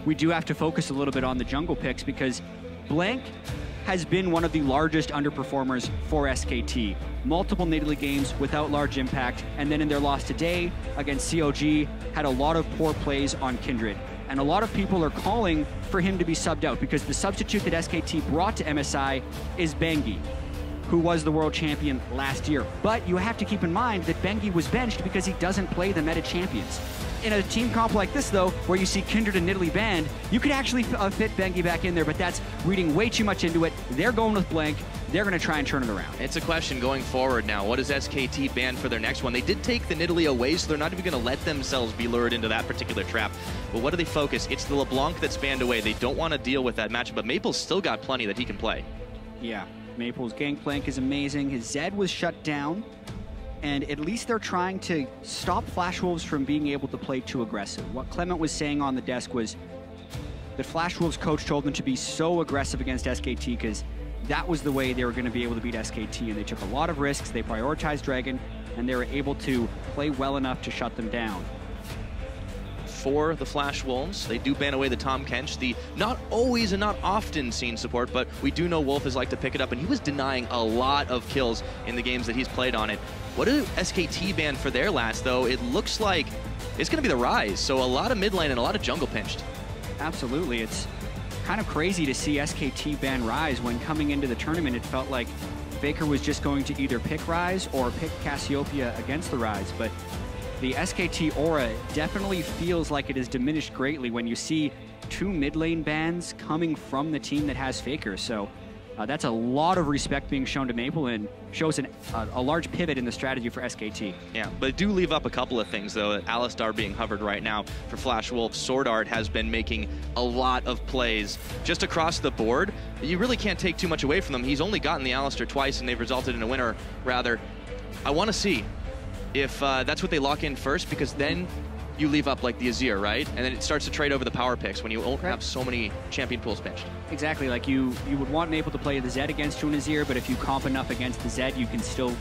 we do have to focus a little bit on the jungle picks because Blank has been one of the largest underperformers for SKT. Multiple Nidalee games without large impact, and then in their loss today against COG, had a lot of poor plays on Kindred. And a lot of people are calling for him to be subbed out because the substitute that SKT brought to MSI is Bengi, who was the world champion last year. But you have to keep in mind that Bengi was benched because he doesn't play the meta champions. In a team comp like this, though, where you see Kindred and Nidalee banned, you could actually fit Bengi back in there, but that's reading way too much into it. They're going with Blank. They're going to try and turn it around. It's a question going forward now. What does SKT ban for their next one? They did take the Nidalee away, so they're not even going to let themselves be lured into that particular trap. But what do they focus? It's the LeBlanc that's banned away. They don't want to deal with that matchup, but Maple's still got plenty that he can play. Yeah, Maple's Gangplank is amazing. His Zed was shut down, and at least they're trying to stop Flash Wolves from being able to play too aggressive. What Clement was saying on the desk was that Flash Wolves coach told them to be so aggressive against SKT because that was the way they were going to be able to beat SKT, and they took a lot of risks. They prioritized Dragon, and they were able to play well enough to shut them down. For the Flash Wolves, they do ban away the Tom Kench, the not always and not often seen support, but we do know Wolf has liked to pick it up, and he was denying a lot of kills in the games that he's played on it. What do SKT ban for their last, though? It looks like it's going to be the Rise, so a lot of mid lane and a lot of jungle pinched. Absolutely. It's kind of crazy to see SKT ban Rise when coming into the tournament it felt like Faker was just going to either pick Rise or pick Cassiopeia against the Rise, but the SKT aura definitely feels like it is diminished greatly when you see two mid lane bans coming from the team that has Faker. So that's a lot of respect being shown to Maple and shows a large pivot in the strategy for SKT. Yeah, but do leave up a couple of things, though. Alistar being hovered right now for Flash Wolf. SwordArt has been making a lot of plays just across the board. You really can't take too much away from them. He's only gotten the Alistar twice, and they've resulted in a winner, rather. I want to see if that's what they lock in first, because then you leave up like the Azir, right? And then it starts to trade over the power picks when you won't have so many champion pools pinched. Exactly, like you would want Maple to play the Zed against you an Azir, but if you comp enough against the Zed, you can still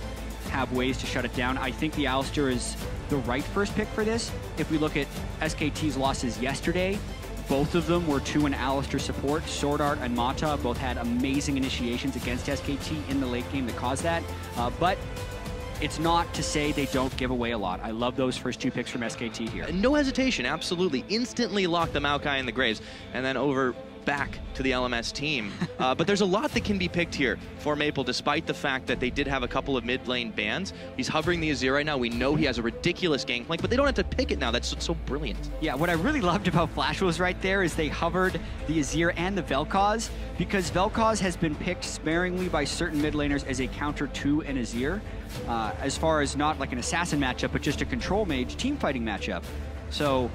have ways to shut it down. I think the Alistar is the right first pick for this. If we look at SKT's losses yesterday, both of them were to an Alistar support. SwordArt and Mata both had amazing initiations against SKT in the late game that caused that, but it's not to say they don't give away a lot. I love those first two picks from SKT here. No hesitation, absolutely. Instantly lock the Maokai in the Graves, and then over back to the LMS team. But there's a lot that can be picked here for Maple, despite the fact that they did have a couple of mid lane bans. He's hovering the Azir right now. We know he has a ridiculous Gangplank, but they don't have to pick it now. That's so brilliant. Yeah, what I really loved about Flash Wolves right there is they hovered the Azir and the Vel'Koz, because Vel'Koz has been picked sparingly by certain mid laners as a counter to an Azir, as far as not like an assassin matchup, but just a control mage team fighting matchup. So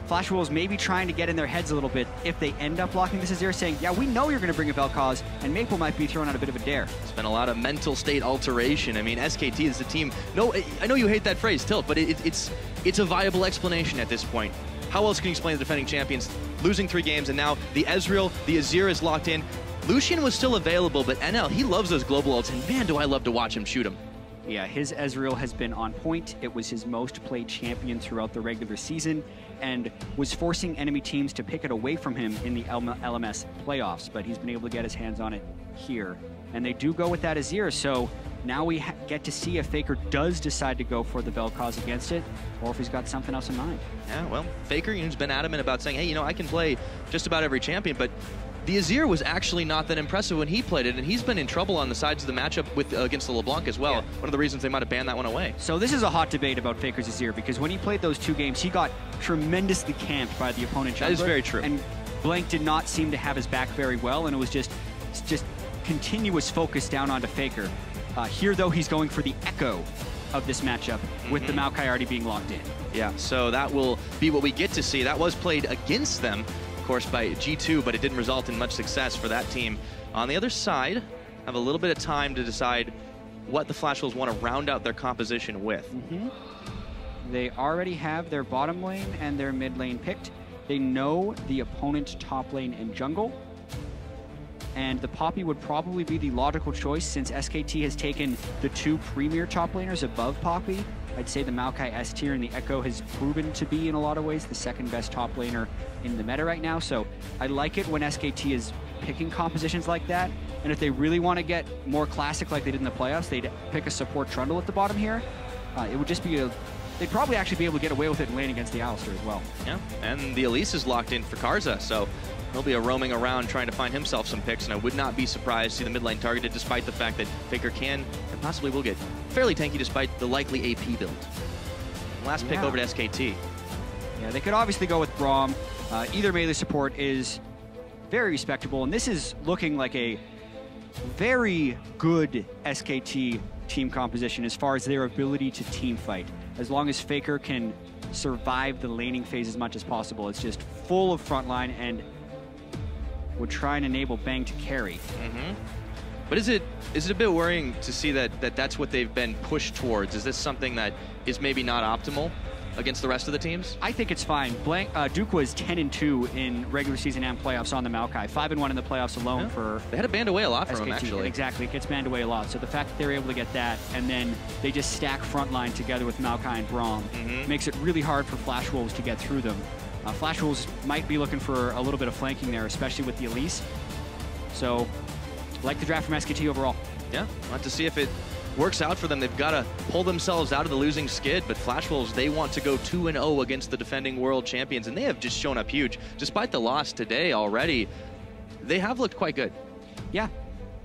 Flash Wolves may be trying to get in their heads a little bit if they end up locking this Azir, saying, yeah, we know you're going to bring a Vel'Koz, and Maple might be throwing out a bit of a dare. It's been a lot of mental state alteration. I mean, SKT is the team. No, I know you hate that phrase, Tilt, but it's a viable explanation at this point. How else can you explain the defending champions losing 3 games, and now the Ezreal, the Azir is locked in. Lucian was still available, but NL, he loves those global ults, and man, do I love to watch him shoot them. Yeah, his Ezreal has been on point. It was his most played champion throughout the regular season and was forcing enemy teams to pick it away from him in the LMS playoffs, but he's been able to get his hands on it here. And they do go with that Azir, so now we get to see if Faker does decide to go for the Vel'Koz against it, or if he's got something else in mind. Yeah, well, Faker has been adamant about saying, hey, you know, I can play just about every champion, but the Azir was actually not that impressive when he played it, and he's been in trouble on the sides of the matchup with against the LeBlanc as well. Yeah. One of the reasons they might have banned that one away. So this is a hot debate about Faker's Azir, because when he played those 2 games, he got tremendously camped by the opponent jungler. That is very true. And Blank did not seem to have his back very well, and it was just continuous focus down onto Faker. Here, though, he's going for the Ekko of this matchup, with the Maokai already being locked in. Yeah, so that will be what we get to see. That was played against them, of course, by G2, but it didn't result in much success for that team. On the other side, have a little bit of time to decide what the Flash Wolves want to round out their composition with. They already have their bottom lane and their mid lane picked. They know the opponent's top lane and jungle. And the Poppy would probably be the logical choice, since SKT has taken the 2 premier top laners above Poppy I'd say the Maokai S tier and the Ekko has proven to be, in a lot of ways, the second best top laner in the meta right now. So I like it when SKT is picking compositions like that. And if they really want to get more classic like they did in the playoffs, they'd pick a support Trundle at the bottom here. It would just be they'd probably actually be able to get away with it and lane against the Alistar as well. Yeah, and the Elise is locked in for Karsa, so he'll be roaming around trying to find himself some picks, and I would not be surprised to see the mid lane targeted, despite the fact that Faker can and possibly will get fairly tanky despite the likely AP build. Last pick over to SKT. Yeah, they could obviously go with Braum. Either melee support is very respectable, and this is looking like a very good SKT team composition as far as their ability to team fight. As long as Faker can survive the laning phase as much as possible, it's just full of frontline and would try and enable Bang to carry. But is it a bit worrying to see that that's what they've been pushed towards? Is this something that is maybe not optimal against the rest of the teams? I think it's fine. Duke was 10-2 in regular season and playoffs on the Maokai. 5-1 in the playoffs alone for They had to band away a lot from SKT. him, actually. Exactly, it gets banned away a lot. So the fact that they're able to get that, and then they just stack frontline together with Maokai and Braum, makes it really hard for Flash Wolves to get through them. Flash Wolves might be looking for a little bit of flanking there, especially with the Elise. So, like the draft from SKT overall. Yeah, we'll have to see if it works out for them. They've got to pull themselves out of the losing skid, but Flash Wolves, they want to go 2-0 against the defending world champions, and they have just shown up huge. Despite the loss today already, they have looked quite good. Yeah,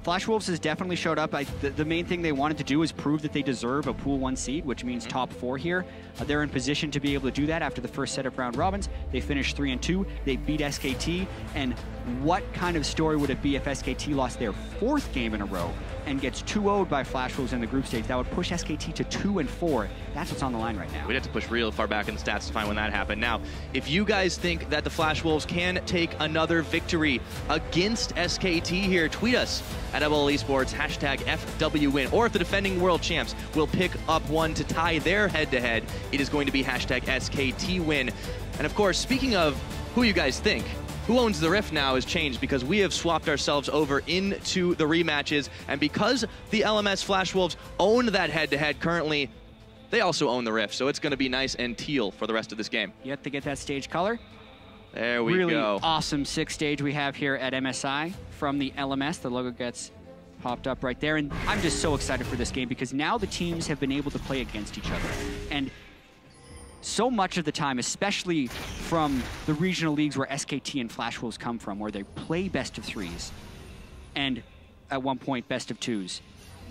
Flash Wolves has definitely showed up. The main thing they wanted to do is prove that they deserve a Pool 1 seed, which means top 4 here. They're in position to be able to do that after the first set of round robins. They finished 3-2. They beat SKT. And what kind of story would it be if SKT lost their 4th game in a row and gets 2-0'd by Flash Wolves in the group stage? That would push SKT to 2-4. That's what's on the line right now. We'd have to push real far back in the stats to find when that happened. Now, if you guys think that the Flash Wolves can take another victory against SKT here, tweet us at ML Esports, #FWWin. Or if the defending world champs will pick up one to tie their head-to-head, it is going to be #SKTWin. And of course, speaking of who you guys think, who owns the Rift now has changed, because we have swapped ourselves over into the rematches, and because the LMS Flash Wolves own that head-to-head currently, they also own the Rift, so it's going to be nice and teal for the rest of this game. Yet to get that stage color. There we really go. Awesome 6th stage we have here at MSI from the LMS. The logo gets popped up right there, and I'm just so excited for this game because now the teams have been able to play against each other. And so much of the time, especially from the regional leagues where SKT and Flash Wolves come from, where they play best of 3s and at one point best of 2s,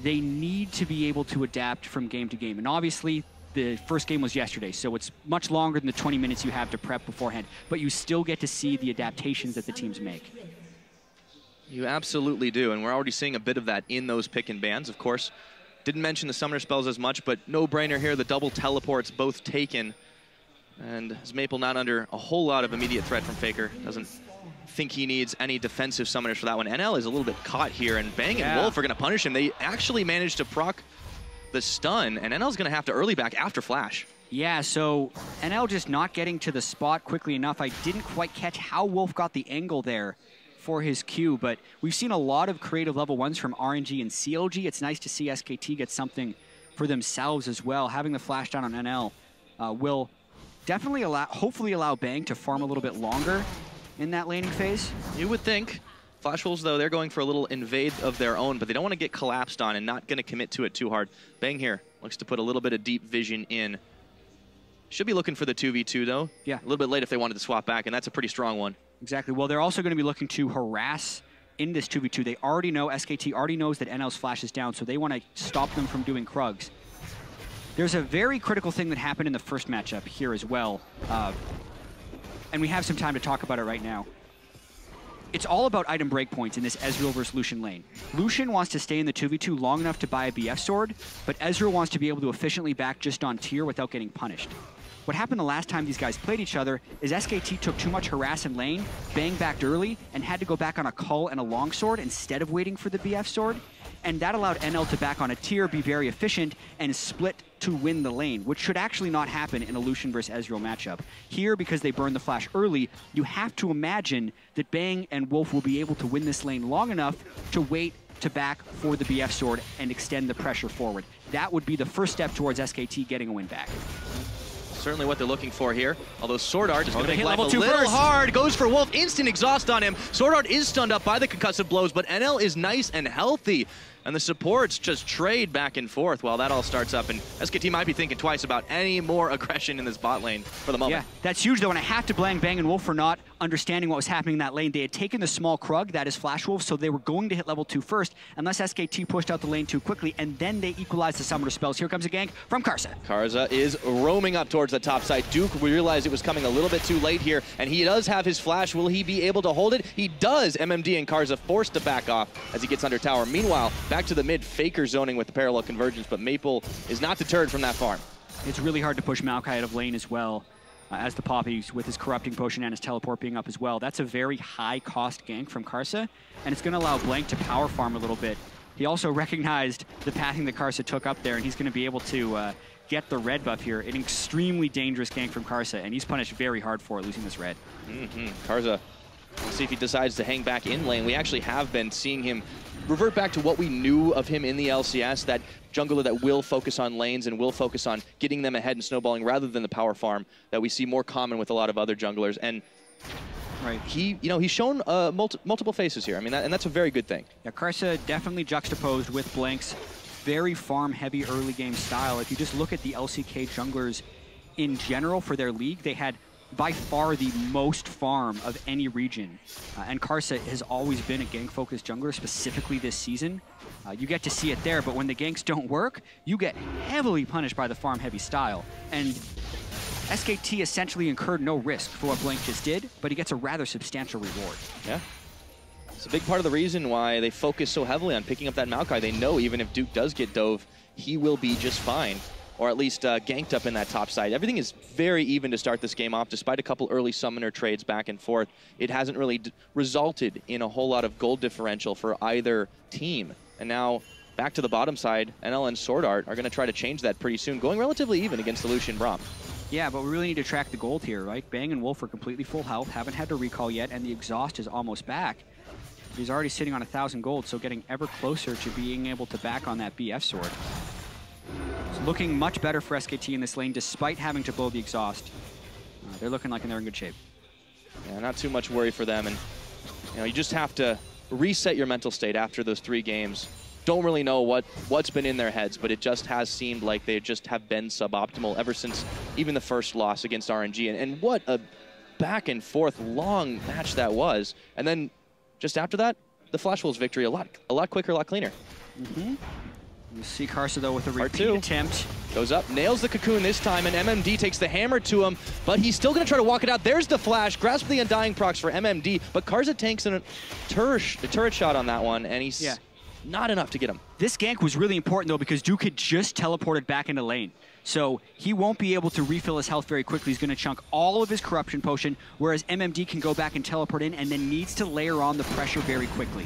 they need to be able to adapt from game to game. And obviously, the first game was yesterday, so it's much longer than the 20 minutes you have to prep beforehand, but you still get to see the adaptations that the teams make. You absolutely do, and we're already seeing a bit of that in those pick and bans, of course. Didn't mention the summoner spells as much, but no-brainer here, the double teleports both taken. And as Maple not under a whole lot of immediate threat from Faker, doesn't think he needs any defensive summoners for that one. NL is a little bit caught here, and Bang and Wolf are going to punish him. They actually managed to proc the stun, and NL's going to have to early back after Flash. Yeah, so NL just not getting to the spot quickly enough. I didn't quite catch how Wolf got the angle there for his Q, but we've seen a lot of creative level 1s from RNG and CLG. It's nice to see SKT get something for themselves as well. Having the flash down on NL will definitely hopefully allow Bang to farm a little bit longer in that laning phase. You would think. Flash Wolves, though, they're going for a little invade of their own, but they don't want to get collapsed on and not going to commit to it too hard. Bang here looks to put a little bit of deep vision in. Should be looking for the 2v2, though. Yeah. A little bit late if they wanted to swap back, and that's a pretty strong one. Exactly. Well, they're also going to be looking to harass in this 2v2. They already know, SKT already knows that NL's flash is down, so they want to stop them from doing Krugs. There's a very critical thing that happened in the first matchup here as well, and we have some time to talk about it right now. It's all about item breakpoints in this Ezreal versus Lucian lane. Lucian wants to stay in the 2v2 long enough to buy a BF sword, but Ezreal wants to be able to efficiently back just on tier without getting punished. What happened the last time these guys played each other is SKT took too much harass in lane, Bang backed early, and had to go back on a cull and a longsword instead of waiting for the BF sword. And that allowed NL to back on a tier, be very efficient, and split to win the lane, which should actually not happen in a Lucian versus Ezreal matchup. Here, because they burned the flash early, you have to imagine that Bang and Wolf will be able to win this lane long enough to wait to back for the BF sword and extend the pressure forward. That would be the first step towards SKT getting a win back. Certainly what they're looking for here. Although SwordArt is going to make life a level 2 little first. hard. Goes for Wolf. Instant exhaust on him. SwordArt is stunned up by the concussive blows, but NL is nice and healthy. And the supports just trade back and forth while that all starts up. And SKT might be thinking twice about any more aggression in this bot lane for the moment. Yeah, that's huge though, and I have to blame Bang and Wolf for not understanding what was happening in that lane. They had taken the small Krug, that is Flash Wolf, so they were going to hit level 2 first, unless SKT pushed out the lane too quickly, and then they equalized the summoner spells. Here comes a gank from Karsa. Karsa is roaming up towards the top side. Duke, we realized it was coming a little bit too late here, and he does have his flash. Will he be able to hold it? He does. MMD and Karsa forced to back off as he gets under tower. Meanwhile, back to the mid, Faker zoning with the parallel convergence, but Maple is not deterred from that farm. It's really hard to push Maokai out of lane as well, as the Poppy with his corrupting potion and his teleport being up as well. That's a very high cost gank from Karsa, and it's going to allow Blank to power farm a little bit. He also recognized the pathing that Karsa took up there, and he's going to be able to get the red buff here. An extremely dangerous gank from Karsa, and he's punished very hard for it, losing this red. Karsa, let's see if he decides to hang back in lane. We actually have been seeing him revert back to what we knew of him in the LCS, that jungler that will focus on lanes and will focus on getting them ahead and snowballing rather than the power farm that we see more common with a lot of other junglers. And he's shown multiple faces here. I mean, and that's a very good thing. Yeah, Karsa definitely juxtaposed with Blank's very farm-heavy early game style. If you just look at the LCK junglers in general for their league, they had by far the most farm of any region. And Karsa has always been a gank-focused jungler, specifically this season. You get to see it there, but when the ganks don't work, you get heavily punished by the farm-heavy style. And SKT essentially incurred no risk for what Blank just did, but he gets a rather substantial reward. Yeah. It's a big part of the reason why they focus so heavily on picking up that Maokai. They know even if Duke does get dove, he will be just fine, or at least ganked up in that top side. Everything is very even to start this game off. Despite a couple early summoner trades back and forth, it hasn't really resulted in a whole lot of gold differential for either team. And now, back to the bottom side, NL and SwordArt are going to try to change that pretty soon, going relatively even against the Lucian Braum. Yeah, but we really need to track the gold here, right? Bang and Wolf are completely full health, haven't had to recall yet, and the exhaust is almost back. He's already sitting on 1,000 gold, so getting ever closer to being able to back on that BF sword. It's looking much better for SKT in this lane, despite having to blow the exhaust. They're looking like they're in good shape. Yeah, not too much worry for them, and you just have to reset your mental state after those 3 games. Don't really know what's been in their heads, but it just has seemed like they just have been suboptimal ever since even the first loss against RNG. And what a back and forth long match that was. And then just after that, the Flash Wolves victory a lot quicker, a lot cleaner. You see Karsa though with a repeat attempt. Goes up, nails the cocoon this time, and MMD takes the hammer to him, but he's still going to try to walk it out. There's the flash, grasp the Undying procs for MMD, but Karsa tanks a turret shot on that one, and he's not enough to get him. This gank was really important though because Duke had just teleported back into lane. So he won't be able to refill his health very quickly. He's going to chunk all of his corruption potion, whereas MMD can go back and teleport in and then needs to layer on the pressure very quickly.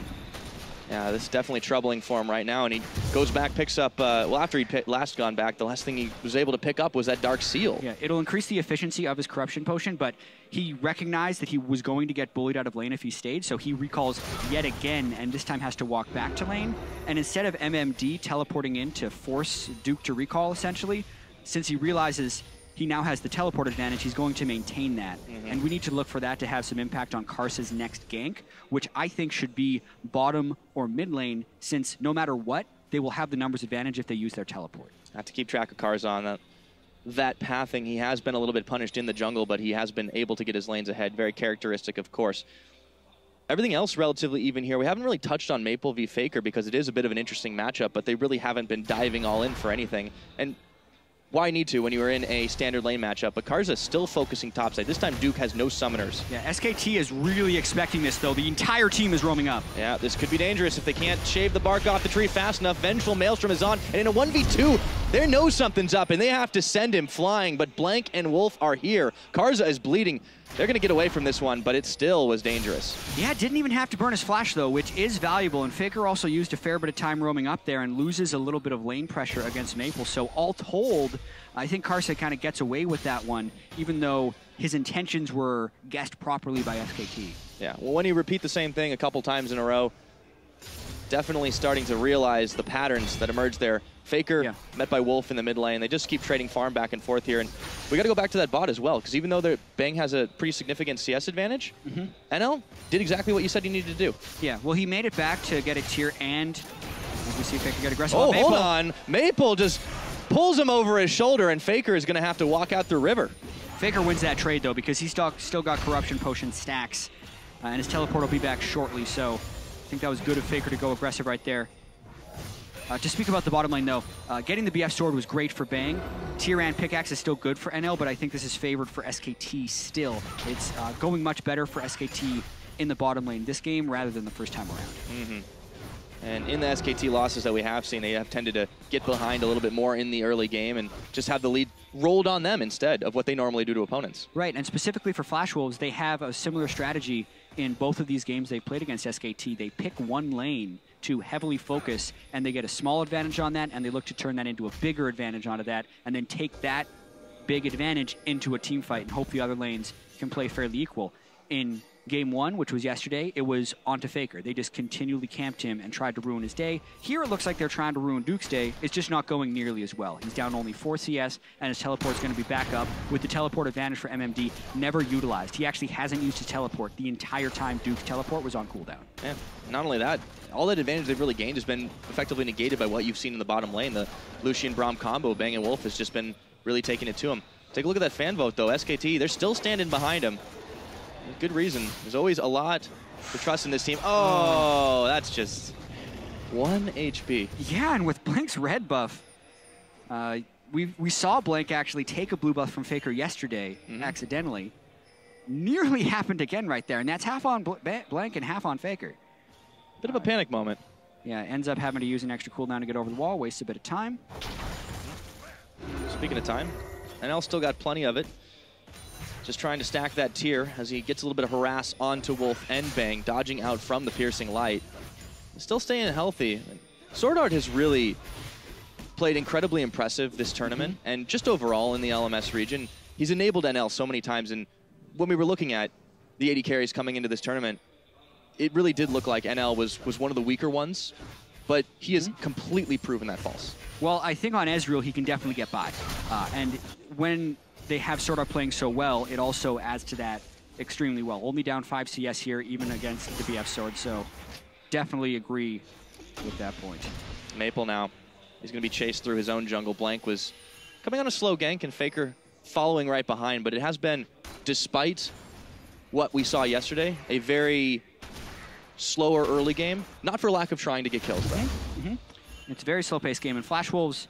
Yeah, this is definitely troubling for him right now, and he goes back, picks up, well, after he'd last gone back, the last thing he was able to pick up was that Dark Seal. Yeah, it'll increase the efficiency of his corruption potion, but he recognized that he was going to get bullied out of lane if he stayed, so he recalls yet again, and this time has to walk back to lane. And instead of MMD teleporting in to force Duke to recall, essentially, since he realizes he now has the teleport advantage, he's going to maintain that. And we need to look for that to have some impact on Karsa's next gank, which I think should be bottom or mid lane, since no matter what, they will have the numbers advantage if they use their teleport. Have to keep track of Karsa on that pathing. He has been a little bit punished in the jungle, but he has been able to get his lanes ahead. Very characteristic, of course. Everything else relatively even here. We haven't really touched on Maple v Faker because it is a bit of an interesting matchup, but they really haven't been diving all in for anything. And why need to when you were in a standard lane matchup? But Karsa still focusing topside. This time Duke has no summoners. Yeah, SKT is really expecting this though. The entire team is roaming up. Yeah, this could be dangerous if they can't shave the bark off the tree fast enough. Vengeful Maelstrom is on, and in a 1v2, they know something's up and they have to send him flying, but Blank and Wolf are here. Karsa is bleeding. They're going to get away from this one, but it still was dangerous. Yeah, didn't even have to burn his flash, though, which is valuable. And Faker also used a fair bit of time roaming up there and loses a little bit of lane pressure against Maple. So all told, I think Karsa kind of gets away with that one, even though his intentions were guessed properly by SKT. Yeah, well, when you repeat the same thing a couple times in a row, definitely starting to realize the patterns that emerged there. Faker met by Wolf in the mid lane. They just keep trading farm back and forth here. And we got to go back to that bot as well, because even though Bang has a pretty significant CS advantage, NL did exactly what you said he needed to do. Yeah, well, he made it back to get a tier, and we see Faker get aggressive. Oh, hold on. Maple just pulls him over his shoulder, and Faker is going to have to walk out the river. Faker wins that trade, though, because he's still got Corruption Potion stacks, and his teleport will be back shortly, so I think that was good of Faker to go aggressive right there. To speak about the bottom lane, though, getting the BF Sword was great for Bang. Tier-and Pickaxe is still good for NL, but I think this is favored for SKT still. It's going much better for SKT in the bottom lane this game rather than the first time around. And in the SKT losses that we have seen, they have tended to get behind a little bit more in the early game and just have the lead rolled on them instead of what they normally do to opponents. Right, and specifically for Flash Wolves, they have a similar strategy in both of these games they've played against SKT. They pick one lane to heavily focus, and they get a small advantage on that, and they look to turn that into a bigger advantage onto that, and then take that big advantage into a team fight and hope the other lanes can play fairly equal. In Game 1, which was yesterday, it was onto Faker. They just continually camped him and tried to ruin his day. Here it looks like they're trying to ruin Duke's day. It's just not going nearly as well. He's down only 4 CS, and his teleport's going to be back up with the teleport advantage for MMD never utilized. He actually hasn't used his teleport the entire time Duke's teleport was on cooldown. Yeah, not only that, all that advantage they've really gained has been effectively negated by what you've seen in the bottom lane. The Lucian Braum combo, Bang and Wolf, has just been really taking it to him. Take a look at that fan vote, though. SKT, they're still standing behind him. Good reason. There's always a lot to trust in this team. Oh, that's just 1 HP. Yeah, and with Blank's red buff, we saw Blank actually take a blue buff from Faker yesterday, accidentally. Nearly happened again right there, and that's half on Blank and half on Faker. Bit of a panic moment. Yeah, ends up having to use an extra cooldown to get over the wall, wastes a bit of time. Speaking of time, NL still got plenty of it. Just trying to stack that tier as he gets a little bit of harass onto Wolf and Bang, dodging out from the piercing light. Still staying healthy. SwordArt has really played incredibly impressive this tournament, and just overall in the LMS region, he's enabled NL so many times. And when we were looking at the 80 carries coming into this tournament, it really did look like NL was one of the weaker ones, but he has completely proven that false. Well, I think on Ezreal, he can definitely get by. And when they have SwordArt playing so well, it also adds to that extremely well. Only down 5 CS here, even against the BF Sword, so definitely agree with that point. Maple now, he's going to be chased through his own jungle. Blank was coming on a slow gank, and Faker following right behind, but it has been, despite what we saw yesterday, a very slower early game, not for lack of trying to get kills, though. It's a very slow-paced game, and Flash Wolves,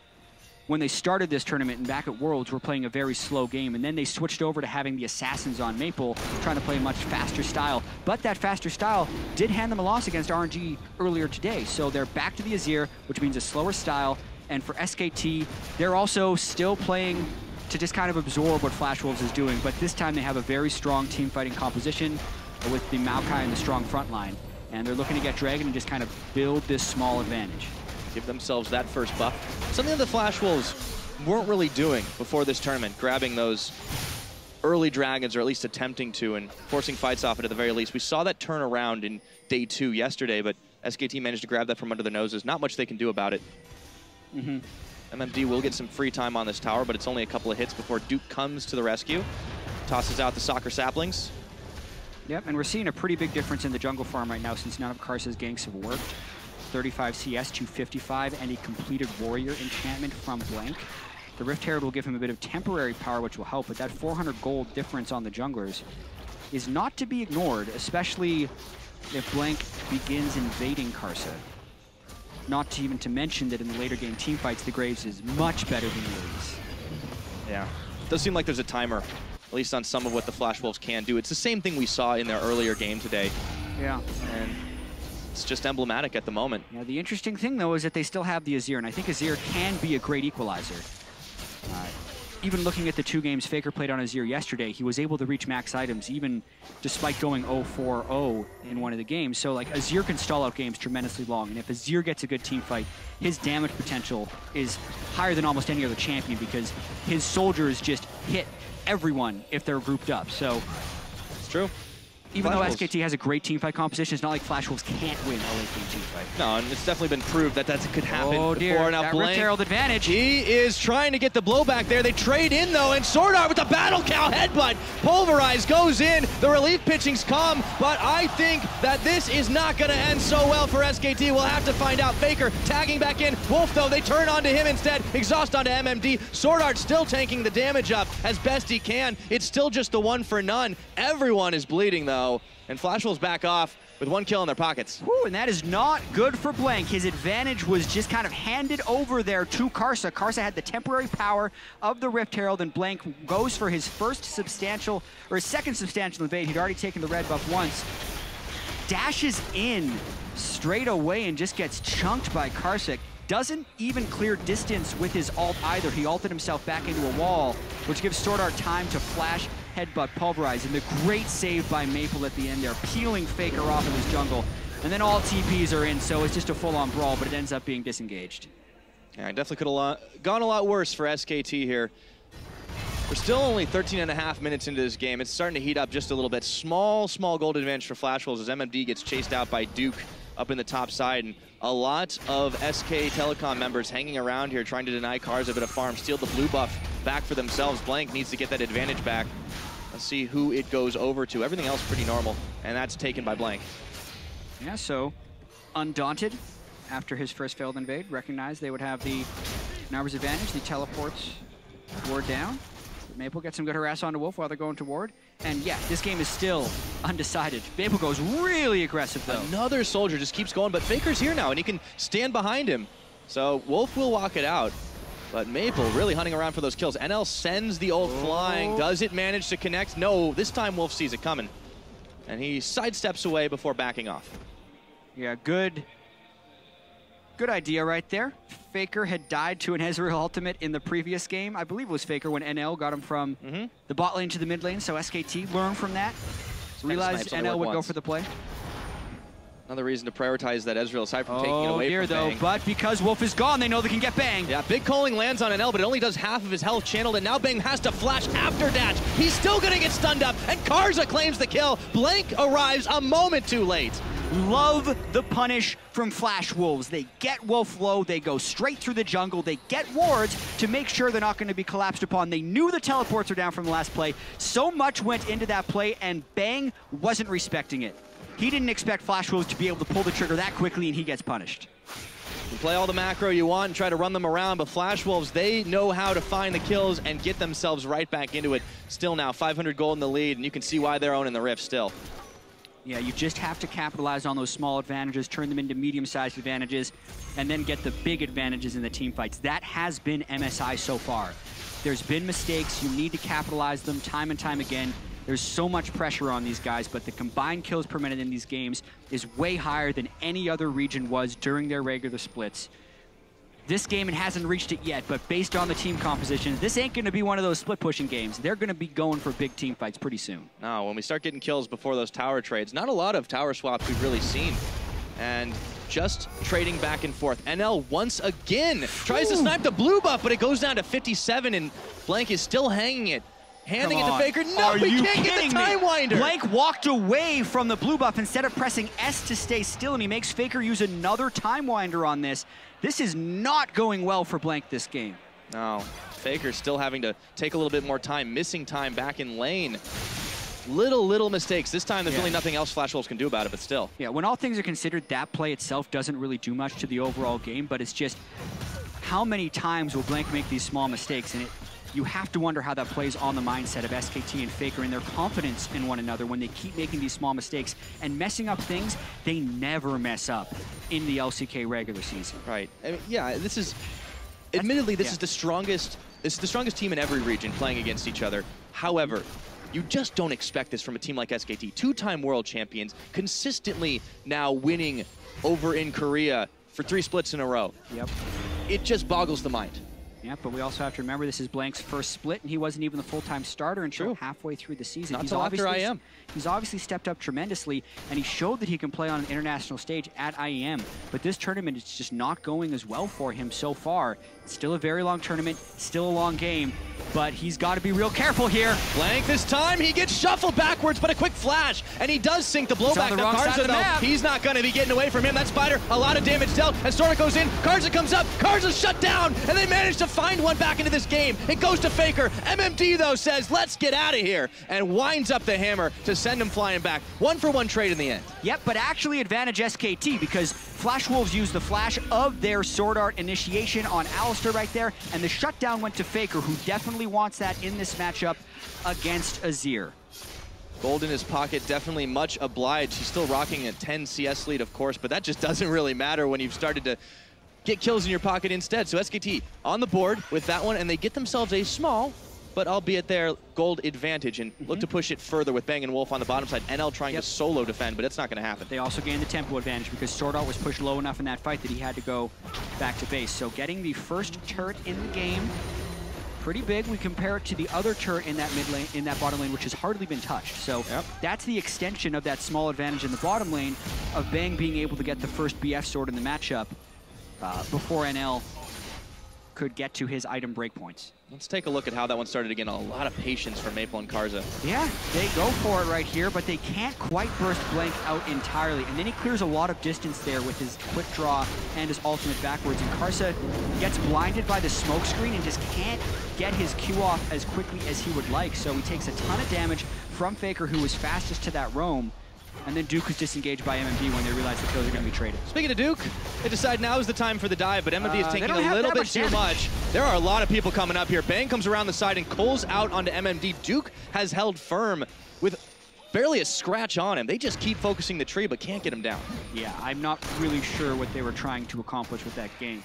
when they started this tournament and back at Worlds, were playing a very slow game, and then they switched over to having the Assassins on Maple, trying to play a much faster style. But that faster style did hand them a loss against RNG earlier today, so they're back to the Azir, which means a slower style. And for SKT, they're also still playing to just kind of absorb what Flash Wolves is doing, but this time they have a very strong team fighting composition with the Maokai and the strong front line. And they're looking to get Dragon and just kind of build this small advantage. Give themselves that first buff. Something that the Flash Wolves weren't really doing before this tournament, grabbing those early dragons, or at least attempting to, and forcing fights off it at the very least. We saw that turn around in day 2 yesterday, but SKT managed to grab that from under their noses. Not much they can do about it. MMD will get some free time on this tower, but it's only a couple of hits before Duke comes to the rescue. Tosses out the soccer saplings. Yep, and we're seeing a pretty big difference in the jungle farm right now since none of Karsa's ganks have worked. 35 CS, 255, and a completed warrior enchantment from Blank. The Rift Herald will give him a bit of temporary power, which will help, but that 400 gold difference on the junglers is not to be ignored, especially if Blank begins invading Karsa. Not to even to mention that in the later game teamfights, the Graves is much better than the Elise. Yeah, it does seem like there's a timer, at least on some of what the Flash Wolves can do. It's the same thing we saw in their earlier game today. Yeah. And it's just emblematic at the moment. Yeah, the interesting thing, though, is that they still have the Azir, and I think Azir can be a great equalizer. Even looking at the 2 games Faker played on Azir yesterday, he was able to reach max items even despite going 0-4-0 in one of the games. So, like, Azir can stall out games tremendously long, and if Azir gets a good team fight, his damage potential is higher than almost any other champion because his soldiers just hit everyone if they're grouped up. So it's true. Even though SKT has a great teamfight composition, it's not like Flash Wolves can't win a late game teamfight. No, and it's definitely been proved that that could happen Oh dear, before. Now that Blank, Rift Herald advantage. He is trying to get the blowback there. They trade in though, and SwordArt with the Battle Cow headbutt. Pulverize goes in. The relief pitchings come, but I think that this is not going to end so well for SKT. We'll have to find out. Faker tagging back in. Wolf though, they turn onto him instead. Exhaust onto MMD. SwordArt still tanking the damage up as best he can. It's still just the one for none. Everyone is bleeding though, and Flash Wolves back off with 1 kill in their pockets. Whew, and that is not good for Blank. His advantage was just kind of handed over there to Karsa. Karsa had the temporary power of the Rift Herald, and Blank goes for his first substantial, or his second substantial invade. He'd already taken the red buff once. Dashes in straight away and just gets chunked by Karsa. Doesn't even clear distance with his ult either. He ulted himself back into a wall, which gives SwordArt time to flash, headbutt, pulverize, and the great save by Maple at the end there, peeling Faker off of his jungle. And then all TPs are in, so it's just a full-on brawl, but it ends up being disengaged. Yeah, it definitely could have gone a lot worse for SKT here. We're still only 13.5 minutes into this game. It's starting to heat up just a little bit. Small gold advantage for Flash Wolves as MMD gets chased out by Duke up in the top side, and a lot of SK Telecom members hanging around here trying to deny Karsa a bit of farm, steal the blue buff back for themselves. Blank needs to get that advantage back. Let's see who it goes over to. Everything else pretty normal, and that's taken by Blank. Yeah, so Undaunted, after his first failed invade, recognized they would have the numbers advantage. The teleports ward down. Maple gets some good harass onto Wolf while they're going to ward. And yeah, this game is still undecided. Maple goes really aggressive though. Another soldier just keeps going, but Faker's here now and he can stand behind him. So Wolf will walk it out, but Maple really hunting around for those kills. NL sends the ult flying. Does it manage to connect? No, this time Wolf sees it coming. And he sidesteps away before backing off. Yeah, good idea right there. Faker had died to an Ezreal ultimate in the previous game. I believe it was Faker when NL got him from the bot lane to the mid lane, so SKT learned from that. Realized NL would go for the play. Another reason to prioritize that Ezreal aside from taking it away from though, Bang. but because Wolf is gone, they know they can get Bang. Yeah, big calling lands on NL, but it only does half of his health channeled, and now Bang has to flash after dash. He's still gonna get stunned up, and Karsa claims the kill. Blank arrives a moment too late. Love the punish from Flash Wolves. They get Wolf low, they go straight through the jungle, they get wards to make sure they're not going to be collapsed upon. They knew the teleports were down from the last play. So much went into that play, and Bang wasn't respecting it. He didn't expect Flash Wolves to be able to pull the trigger that quickly, and he gets punished. You can play all the macro you want and try to run them around, but Flash Wolves, they know how to find the kills and get themselves right back into it. Still now, 500 gold in the lead, and you can see why they're owning the Rift still. Yeah, you just have to capitalize on those small advantages, turn them into medium-sized advantages, and then get the big advantages in the team fights. That has been MSI so far. There's been mistakes. You need to capitalize them time and time again. There's so much pressure on these guys, but the combined kills per minute in these games is way higher than any other region was during their regular splits. This game, it hasn't reached it yet, but based on the team composition, this ain't going to be one of those split-pushing games. They're going to be going for big team fights pretty soon. No, when we start getting kills before those tower trades, not a lot of tower swaps we've really seen. And just trading back and forth. NL once again tries to snipe the blue buff, but it goes down to 57, and Blank is still hanging it. Handing it to Faker. No, we can't get the time winder. Blank walked away from the blue buff instead of pressing S to stay still, and he makes Faker use another time winder on this. This is not going well for Blank this game. No, Faker's still having to take a little bit more time, missing time back in lane. Little mistakes. This time there's really nothing else Flash Wolves can do about it, but still. Yeah, when all things are considered, that play itself doesn't really do much to the overall game, but it's just how many times will Blank make these small mistakes, and you have to wonder how that plays on the mindset of SKT and Faker and their confidence in one another when they keep making these small mistakes and messing up things they never mess up in the LCK regular season. Right. I mean, yeah, this is, admittedly, this is the strongest team in every region playing against each other. However, you just don't expect this from a team like SKT. Two-time world champions, consistently now winning over in Korea for 3 splits in a row. Yep. It just boggles the mind. Yeah, but we also have to remember this is Blank's first split, and he wasn't even the full-time starter until halfway through the season. Not until after IEM. He's obviously stepped up tremendously, and he showed that he can play on an international stage at IEM. But this tournament is just not going as well for him so far. It's still a very long tournament, still a long game, but he's got to be real careful here. Blank this time, he gets shuffled backwards, but a quick flash, and he does sink the blowback. Now Karsa, though, he's not going to be getting away from him. That spider, a lot of damage dealt, and SwordArt goes in, Karsa comes up, Karsa's shut down, and they manage to find one back into this game. It goes to Faker. MMD, though, says, let's get out of here, and winds up the hammer to send him flying back. 1-for-1 trade in the end. Yep, but actually advantage SKT, because Flash Wolves used the flash of their SwordArt initiation on Alistar right there, and the shutdown went to Faker, who definitely wants that in this matchup against Azir. Gold in his pocket, definitely much obliged. He's still rocking a 10 CS lead, of course, but that just doesn't really matter when you've started to get kills in your pocket instead. So SKT on the board with that one, and they get themselves a small, but albeit their gold advantage, and look to push it further with Bang and Wolf on the bottom side. NL trying to solo defend, but it's not going to happen. They also gained the tempo advantage because SwordArt was pushed low enough in that fight that he had to go back to base. So getting the first turret in the game, pretty big. We compare it to the other turret in that mid lane, in that bottom lane, which has hardly been touched. So that's the extension of that small advantage in the bottom lane of Bang being able to get the first BF sword in the matchup before NL could get to his item breakpoints. Let's take a look at how that one started again. A lot of patience from Maple and Karsa. Yeah, they go for it right here, but they can't quite burst Blank out entirely. And then he clears a lot of distance there with his quick draw and his ultimate backwards. And Karsa gets blinded by the smoke screen and just can't get his Q off as quickly as he would like. So he takes a ton of damage from Faker, who was fastest to that roam. And then Duke was disengaged by MMD when they realized the kills are going to be traded. Speaking of Duke, they decide now is the time for the dive, but MMD is taking a little bit too much. There are a lot of people coming up here. Bang comes around the side and Cole's out onto MMD. Duke has held firm with barely a scratch on him. They just keep focusing the tree, but can't get him down. Yeah, I'm not really sure what they were trying to accomplish with that gank.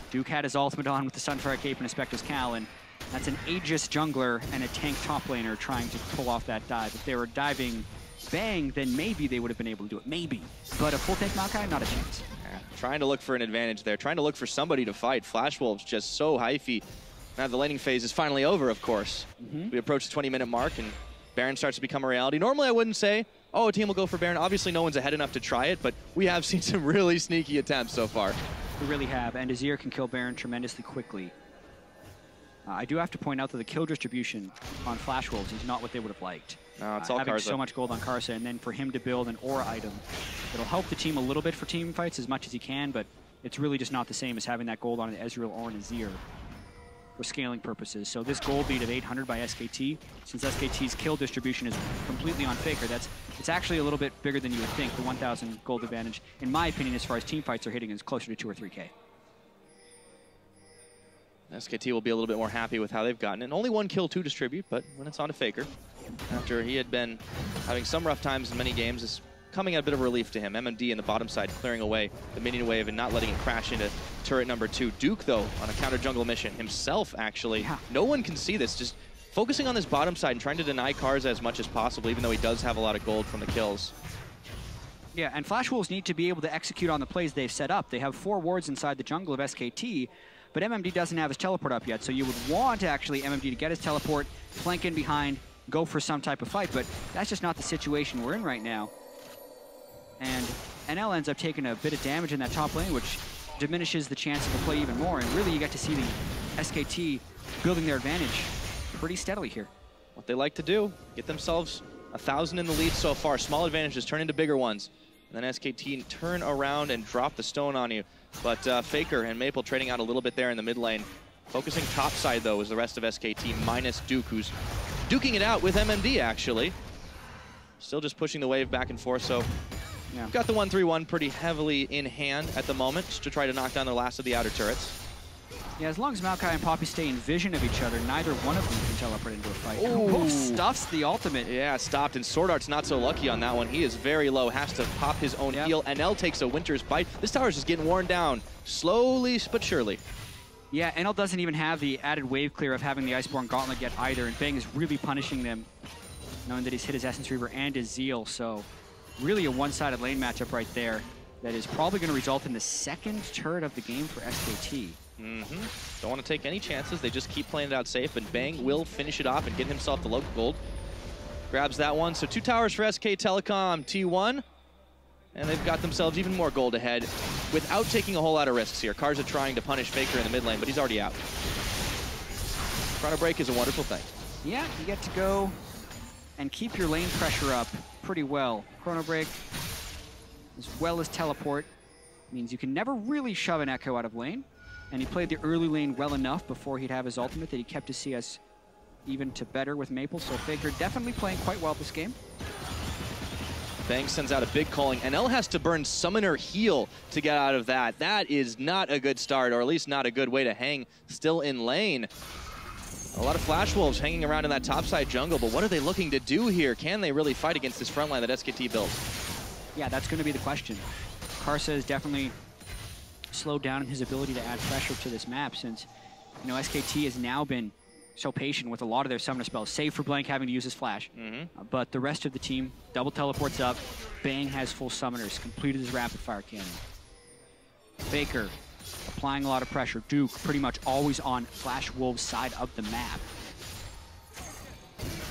Duke had his ultimate on with the Sunfire Cape and a Spectre's Cal, and that's an Aegis jungler and a tank top laner trying to pull off that dive. If they were diving Bang, then maybe they would have been able to do it. Maybe. But a full tank Maokai, not a chance. Yeah, trying to look for an advantage there. Trying to look for somebody to fight. Flash Wolves just so hyphy. Now the laning phase is finally over, of course. We approach the 20-minute mark, and Baron starts to become a reality. Normally, I wouldn't say, oh, a team will go for Baron. Obviously, no one's ahead enough to try it, but we have seen some really sneaky attempts so far. We really have, and Azir can kill Baron tremendously quickly. I do have to point out that the kill distribution on Flash Wolves is not what they would have liked. No, it's all having Karsa. So much gold on Karsa, and then for him to build an aura item, it'll help the team a little bit for team fights as much as he can, but it's really just not the same as having that gold on an Ezreal or an Azir for scaling purposes. So this gold lead of 800 by SKT, since SKT's kill distribution is completely on Faker, it's actually a little bit bigger than you would think. The 1,000 gold advantage, in my opinion, as far as team fights are hitting, is closer to 2 or 3K. SKT will be a little bit more happy with how they've gotten it. Only one kill to distribute, but when it's on to Faker, after he had been having some rough times in many games, it's coming at a bit of relief to him. MMD in the bottom side clearing away the minion wave and not letting it crash into turret number 2. Duke, though, on a counter jungle mission himself, actually. Yeah. No one can see this, just focusing on this bottom side and trying to deny Karsa as much as possible, even though he does have a lot of gold from the kills. Yeah, and Flash Wolves need to be able to execute on the plays they've set up. They have 4 wards inside the jungle of SKT, but MMD doesn't have his teleport up yet, so you would want actually MMD to get his teleport, flank in behind, go for some type of fight, but that's just not the situation we're in right now. And NL ends up taking a bit of damage in that top lane, which diminishes the chance of the play even more, and really you get to see the SKT building their advantage pretty steadily here. What they like to do, get themselves 1,000 in the lead so far. Small advantages turn into bigger ones. And then SKT turn around and drop the stone on you. But Faker and Maple trading out a little bit there in the mid lane. Focusing top side, though, is the rest of SKT, minus Duke, who's duking it out with MMD, actually. Still just pushing the wave back and forth, so yeah. Got the 1-3-1 pretty heavily in hand at the moment, just to try to knock down the last of the outer turrets. Yeah, as long as Maokai and Poppy stay in vision of each other, neither one of them can teleport into a fight. Ooh. Both stuffs the ultimate. Yeah, stopped, and SwordArt's not so lucky on that one. He is very low, has to pop his own heal. NL takes a Winter's Bite. This tower's just getting worn down, slowly but surely. Yeah, NL doesn't even have the added wave clear of having the Iceborne Gauntlet yet either, and Bang is really punishing them, knowing that he's hit his Essence Reaver and his Zeal, so really a one-sided lane matchup right there that is probably going to result in the second turret of the game for SKT. Don't want to take any chances. They just keep playing it out safe, but Bang will finish it off and get himself the local gold. Grabs that one. So 2 towers for SK Telecom T1. And they've got themselves even more gold ahead without taking a whole lot of risks here. Karsa trying to punish Faker in the mid lane, but he's already out. Chrono Break is a wonderful thing. Yeah, you get to go and keep your lane pressure up pretty well. Chrono Break, as well as Teleport, means you can never really shove an Ekko out of lane. And he played the early lane well enough before he'd have his ultimate that he kept his CS even to better with Maple. So Faker definitely playing quite well this game. Bang sends out a big calling. NL has to burn Summoner Heal to get out of that. That is not a good start, or at least not a good way to hang still in lane. A lot of Flash Wolves hanging around in that topside jungle, but what are they looking to do here? Can they really fight against this front line that SKT built? Yeah, that's going to be the question. Karsa has definitely slowed down in his ability to add pressure to this map since, you know, SKT has now been so patient with a lot of their summoner spells, save for Blank having to use his flash. But the rest of the team, double teleports up. Bang has full summoners, completed his rapid fire cannon. Faker applying a lot of pressure. Duke pretty much always on Flash Wolves' side of the map.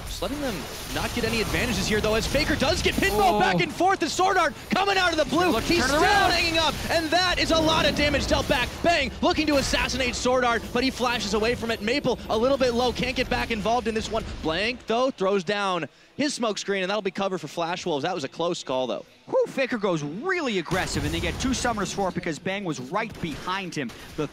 Just letting them not get any advantages here, though, as Faker does get pinball back and forth. The SwordArt coming out of the blue. He's still hanging up, and that is a lot of damage dealt back. Bang, looking to assassinate SwordArt, but he flashes away from it. Maple a little bit low, can't get back involved in this one. Blank, though, throws down his smoke screen, and that'll be cover for Flash Wolves. That was a close call, though. Whew, Faker goes really aggressive, and they get 2 summoners for it because Bang was right behind him. The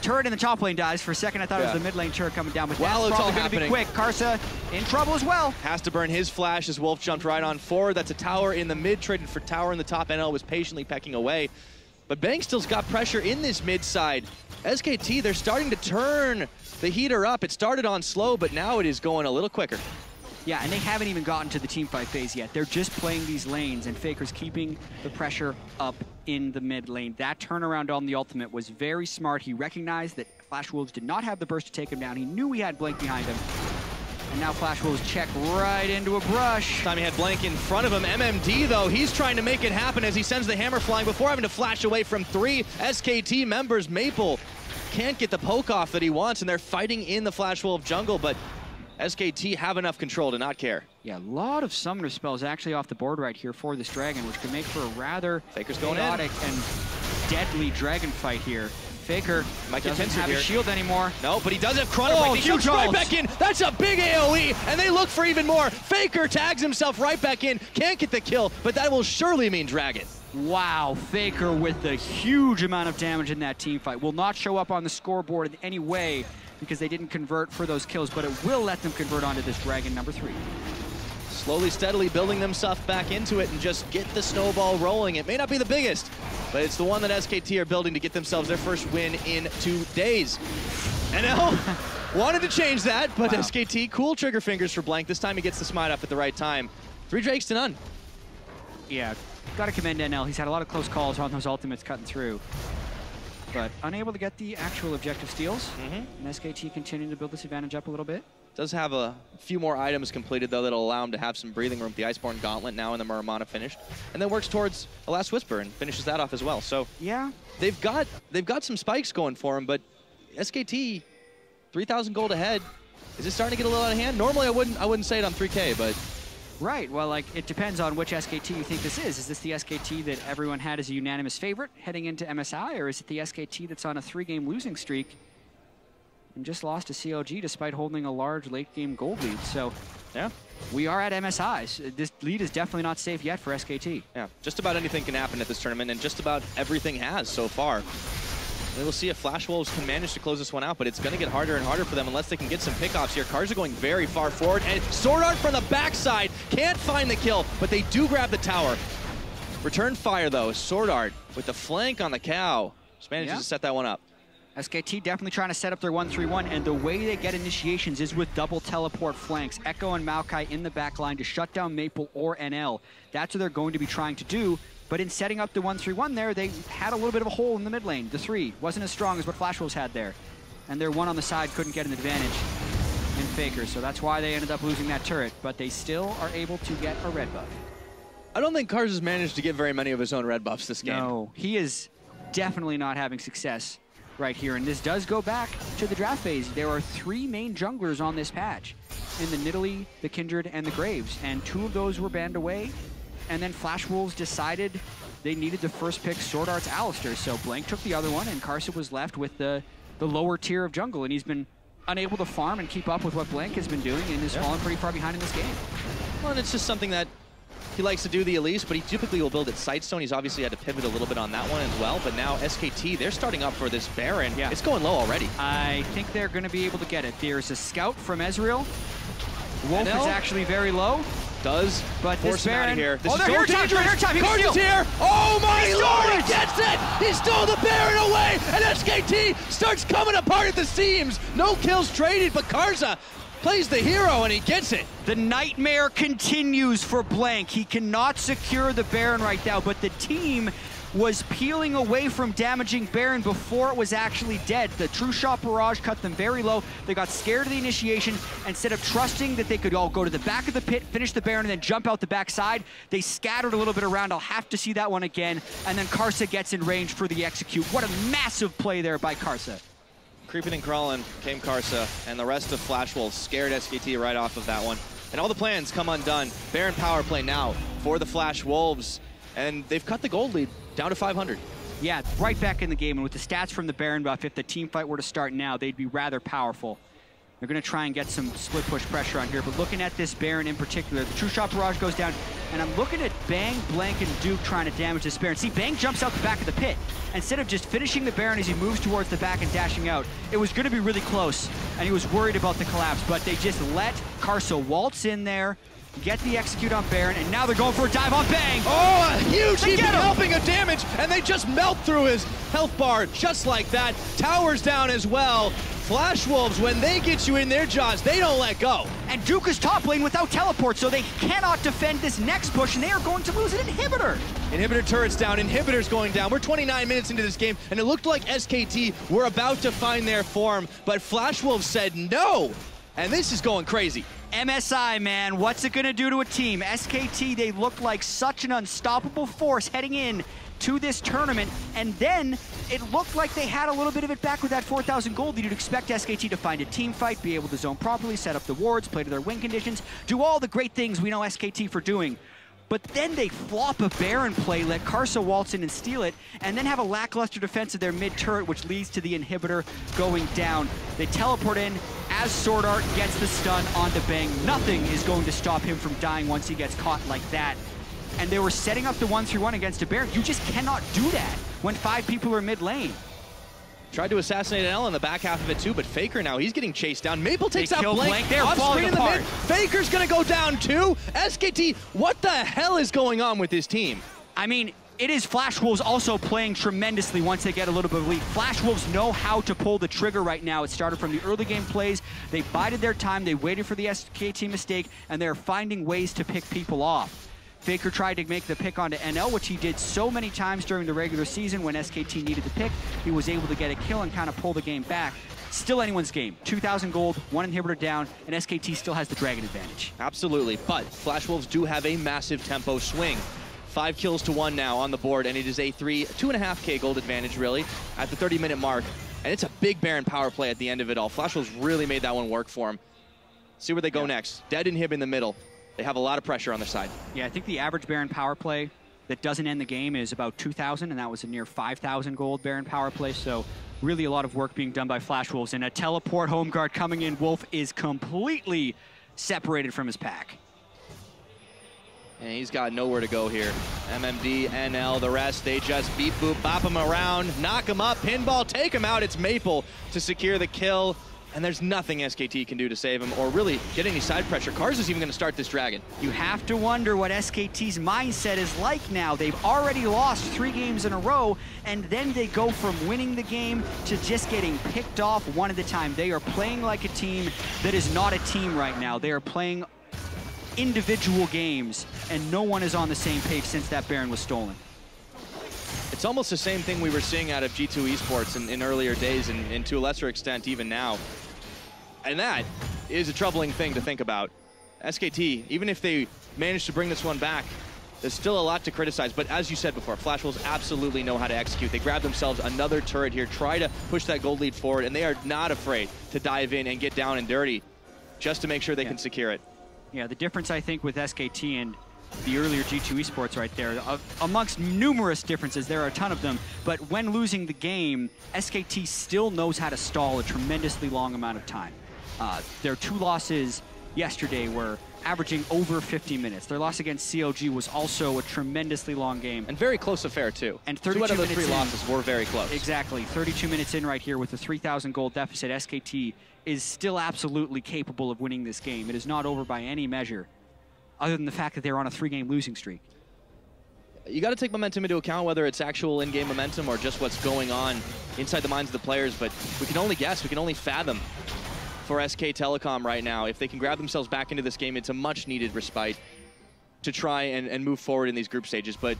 turret in the top lane dies. For a second, I thought it was the mid lane turret coming down, but that's probably going to be quick. Karsa in trouble as well. Has to burn his flash as Wolf jumped right on forward. That's a tower in the mid, traded for tower in the top. NL was patiently pecking away. But Bang still's got pressure in this mid side. SKT, they're starting to turn the heater up. It started on slow, but now it is going a little quicker. Yeah, and they haven't even gotten to the teamfight phase yet. They're just playing these lanes, and Faker's keeping the pressure up in the mid lane. That turnaround on the ultimate was very smart. He recognized that Flash Wolves did not have the burst to take him down. He knew he had Blank behind him. And now Flash Wolves check right into a brush. This time he had Blank in front of him. MMD, though, he's trying to make it happen as he sends the hammer flying before having to flash away from 3 SKT members. Maple can't get the poke off that he wants, and they're fighting in the Flash Wolf jungle, but SKT have enough control to not care. Yeah, a lot of summoner spells actually off the board right here for this dragon, which could make for a rather Faker's going chaotic and deadly dragon fight here. Faker might get doesn't have his shield anymore. No, but he does have Chrono Break. He jumps right back in. That's a big AoE, and they look for even more. Faker tags himself right back in. Can't get the kill, but that will surely mean dragon. Wow, Faker with a huge amount of damage in that team fight. Will not show up on the scoreboard in any way because they didn't convert for those kills, but it will let them convert onto this dragon number 3. Slowly, steadily building themselves back into it and just get the snowball rolling. It may not be the biggest, but it's the one that SKT are building to get themselves their first win in 2 days. NL wanted to change that, but SKT, cool trigger fingers for Blank. This time he gets the smite up at the right time. 3 Drakes to none. Yeah, gotta commend NL. He's had a lot of close calls on those ultimates cutting through, but unable to get the actual objective steals. And SKT continuing to build this advantage up a little bit. Does have a few more items completed, though, that'll allow him to have some breathing room. The Iceborne Gauntlet now and the Muramana finished. And then works towards a Last Whisper and finishes that off as well. So yeah, they've got some spikes going for him, but SKT, 3,000 gold ahead. Is it starting to get a little out of hand? Normally I wouldn't say it on 3K, but... Right, well, like, it depends on which SKT you think this is. Is this the SKT that everyone had as a unanimous favorite heading into MSI, or is it the SKT that's on a 3-game losing streak and just lost to CLG despite holding a large late-game gold lead? So, yeah, we are at MSI. So this lead is definitely not safe yet for SKT. Yeah, just about anything can happen at this tournament, and just about everything has so far. We will see if Flash Wolves can manage to close this one out, but it's going to get harder and harder for them unless they can get some pickoffs here. Karsa going very far forward, and SwordArt from the backside can't find the kill, but they do grab the tower. Return fire, though. SwordArt with the flank on the cow. Just manages to set that one up. SKT definitely trying to set up their 1-3-1, and the way they get initiations is with double teleport flanks. Ekko and Maokai in the back line to shut down Maple or NL. That's what they're going to be trying to do. But in setting up the 1-3-1 there, they had a little bit of a hole in the mid lane. The 3 wasn't as strong as what Flash Wolves had there. And their 1 on the side couldn't get an advantage in Faker. So that's why they ended up losing that turret. But they still are able to get a red buff. I don't think Karsa's has managed to get very many of his own red buffs this game. No, he is definitely not having success right here. And this does go back to the draft phase. There are 3 main junglers on this patch in the Nidalee, the Kindred, and the Graves. And 2 of those were banned away. And then Flash Wolves decided they needed the first pick, SwordArt's Alistar. So Blank took the other one, and Karsa was left with the lower tier of jungle. And he's been unable to farm and keep up with what Blank has been doing and has fallen pretty far behind in this game. Well, and it's just something that he likes to do, the Elise, but he typically will build at Sightstone. He's obviously had to pivot a little bit on that one as well, but now SKT, they're starting up for this Baron. Yeah. It's going low already. I think they're going to be able to get it. There's a scout from Ezreal. Wolf is actually very low. Does but force him out of here. This oh, is they're so dangerous. Karsa's here. Oh my lord, he gets it. He stole the Baron away, and SKT starts coming apart at the seams. No kills traded, but Karsa plays the hero, and he gets it. The nightmare continues for Blank. He cannot secure the Baron right now, but the team was peeling away from damaging Baron before it was actually dead. The True Shot Barrage cut them very low. They got scared of the initiation. Instead of trusting that they could all go to the back of the pit, finish the Baron, and then jump out the backside, they scattered a little bit around. I'll have to see that one again. And then Karsa gets in range for the execute. What a massive play there by Karsa. Creeping and crawling came Karsa, and the rest of Flash Wolves scared SKT right off of that one. And all the plans come undone. Baron power play now for the Flash Wolves, and they've cut the gold lead down to 500. Yeah, right back in the game, and with the stats from the Baron buff, if the team fight were to start now, they'd be rather powerful. They're going to try and get some split push pressure on here, but looking at this Baron in particular, the True Shot Barrage goes down, and I'm looking at Bang, Blank, and Duke trying to damage this Baron. See, Bang jumps out the back of the pit. Instead of just finishing the Baron as he moves towards the back and dashing out, it was going to be really close, and he was worried about the collapse, but they just let Karsa waltz in there, get the execute on Baron, and now they're going for a dive on Bang. Oh, a huge heap helping of damage, and they just melt through his health bar just like that. Towers down as well. Flash Wolves, when they get you in their jaws, they don't let go. And Duke is top lane without teleport, so they cannot defend this next push, and they are going to lose an inhibitor. Inhibitor turret's down, inhibitor's going down. We're 29 minutes into this game, and it looked like SKT were about to find their form, but Flash Wolves said no, and this is going crazy. MSI, man, what's it gonna do to a team? SKT, they look like such an unstoppable force heading in to this tournament, and then it looked like they had a little bit of it back with that 4,000 gold. You'd expect SKT to find a team fight, be able to zone properly, set up the wards, play to their win conditions, do all the great things we know SKT for doing. But then they flop a Baron play, let Karsa waltz in and steal it, and then have a lackluster defense of their mid turret, which leads to the inhibitor going down. They teleport in as SwordArt gets the stun onto Bang. Nothing is going to stop him from dying once he gets caught like that. And they were setting up the 1-3-1 against a Baron. You just cannot do that when 5 people are mid lane. Tried to assassinate an L in the back half of it too, but Faker now, he's getting chased down. Maple takes out Blank. They're falling apart. Faker's gonna go down too. SKT, what the hell is going on with this team? I mean, it is Flash Wolves also playing tremendously once they get a little bit of lead. Flash Wolves know how to pull the trigger right now. It started from the early game plays. They bided their time. They waited for the SKT mistake, and they're finding ways to pick people off. Faker tried to make the pick onto NL, which he did so many times during the regular season when SKT needed the pick. He was able to get a kill and kind of pull the game back. Still anyone's game. 2,000 gold, 1 inhibitor down, and SKT still has the Dragon advantage. Absolutely, but Flash Wolves do have a massive tempo swing. 5 kills to 1 now on the board, and it is a 2.5K gold advantage, really, at the 30-minute mark. And it's a big Baron power play at the end of it all. Flash Wolves really made that one work for him. See where they go next. Dead inhib in the middle. They have a lot of pressure on their side. Yeah, I think the average Baron power play that doesn't end the game is about 2,000, and that was a near 5,000 gold Baron power play, so really a lot of work being done by Flash Wolves. And a teleport home guard coming in. Wolf is completely separated from his pack. And he's got nowhere to go here. MMD, NL, the rest, they just beep, boop, bop him around, knock him up, pinball, take him out. It's Maple to secure the kill. And there's nothing SKT can do to save him or really get any side pressure. Karsa's even going to start this Dragon. You have to wonder what SKT's mindset is like now. They've already lost 3 games in a row, and then they go from winning the game to just getting picked off one at a time. They are playing like a team that is not a team right now. They are playing individual games, and no one is on the same page since that Baron was stolen. It's almost the same thing we were seeing out of G2 Esports in earlier days, and to a lesser extent even now. And that is a troubling thing to think about. SKT, even if they manage to bring this one back, there's still a lot to criticize, but as you said before, Flash Wolves absolutely know how to execute. They grab themselves another turret here, try to push that gold lead forward, and they are not afraid to dive in and get down and dirty just to make sure they can secure it. Yeah, the difference, I think, with SKT and the earlier G2 esports right there, amongst numerous differences, there are a ton of them, but when losing the game, SKT still knows how to stall a tremendously long amount of time. Their 2 losses yesterday were averaging over 50 minutes. Their loss against COG was also a tremendously long game. And very close affair, too. And 32 2 out of the minutes 3 losses were very close. Exactly. 32 minutes in right here with a 3,000 gold deficit, SKT is still absolutely capable of winning this game. It is not over by any measure, other than the fact that they're on a 3-game losing streak. You got to take momentum into account, whether it's actual in-game momentum or just what's going on inside the minds of the players, but we can only guess, we can only fathom for SK Telecom right now. If they can grab themselves back into this game, it's a much-needed respite to try and move forward in these group stages, but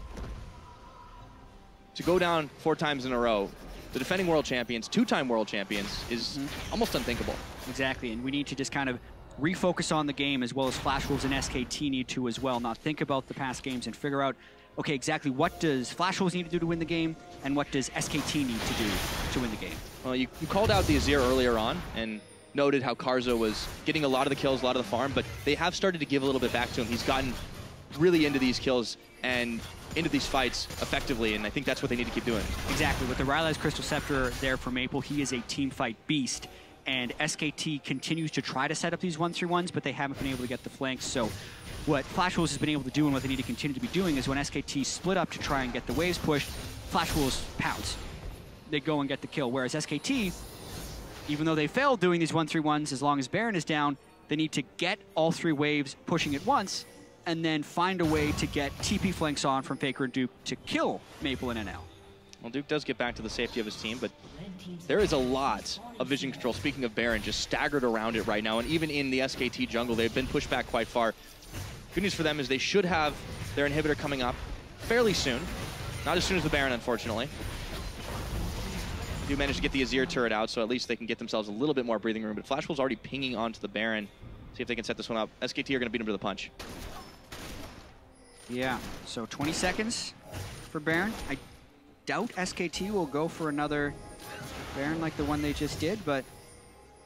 to go down 4 times in a row, the defending world champions, 2-time world champions, is almost unthinkable. Exactly, and we need to just kind of refocus on the game, as well as Flash Wolves and SKT need to as well. Not think about the past games and figure out, okay, exactly what does Flash Wolves need to do to win the game, and what does SKT need to do to win the game. Well, you called out the Azir earlier on, and noted how Karsa was getting a lot of the kills, a lot of the farm, but they have started to give a little bit back to him. He's gotten really into these kills and into these fights effectively, and I think that's what they need to keep doing. Exactly. With the Rylai's Crystal Scepter there for Maple, he is a team fight beast, and SKT continues to try to set up these 1-3-1s, but they haven't been able to get the flanks. So what Flash Wolves has been able to do and what they need to continue to be doing is when SKT split up to try and get the waves pushed, Flash Wolves pounce. They go and get the kill, whereas SKT, even though they failed doing these 1-3-1s, as long as Baron is down, they need to get all 3 waves pushing at once, and then find a way to get TP flanks on from Faker and Duke to kill Maple and NL. Well, Duke does get back to the safety of his team, but there is a lot of vision control. Speaking of Baron, just staggered around it right now, and even in the SKT jungle, they've been pushed back quite far. Good news for them is they should have their inhibitor coming up fairly soon. Not as soon as the Baron, unfortunately. They do manage to get the Azir turret out, so at least they can get themselves a little bit more breathing room, but Flash Wolves already pinging onto the Baron. See if they can set this one up. SKT are going to beat him to the punch. Yeah, so 20 seconds for Baron. I doubt SKT will go for another Baron like the one they just did, but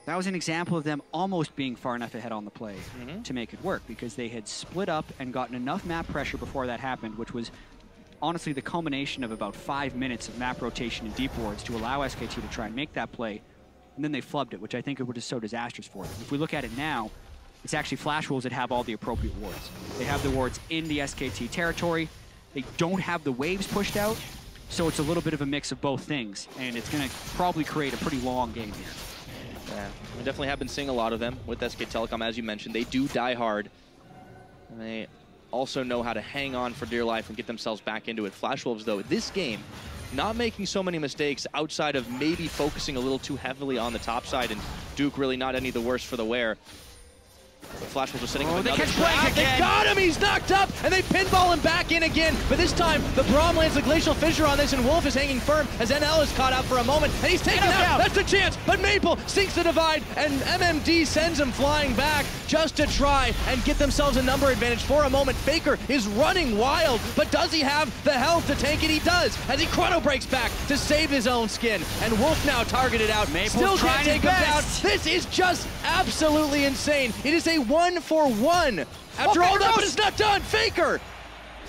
that was an example of them almost being far enough ahead on the play to make it work, because they had split up and gotten enough map pressure before that happened, which was honestly the culmination of about 5 minutes of map rotation and deep wards to allow SKT to try and make that play, and then they flubbed it, which I think it was so disastrous for them. If we look at it now, it's actually Flash Wolves that have all the appropriate wards. They have the wards in the SKT territory. They don't have the waves pushed out, so it's a little bit of a mix of both things, and it's going to probably create a pretty long game here. Yeah, we definitely have been seeing a lot of them with SK Telecom, as you mentioned. They do die hard, and they also know how to hang on for dear life and get themselves back into it. Flash Wolves, though, this game, not making so many mistakes outside of maybe focusing a little too heavily on the top side, and Duke really not any the worse for the wear. Flash Wolves are sitting up another trap. They got him! He's knocked up, and they pinball him back in again. But this time, the Braum lands the Glacial Fissure on this, and Wolf is hanging firm as NL is caught out for a moment, and he's taken out. That's the chance, but Maple sinks the divide, and MMD sends him flying back just to try and get themselves a number advantage for a moment. Faker is running wild, but does he have the health to tank it? He does, as he chrono breaks back to save his own skin, and Wolf now targeted out. Maple's still can't take him down. This is just absolutely insane. It is a 1-for-1. After all that, but it's not done. Faker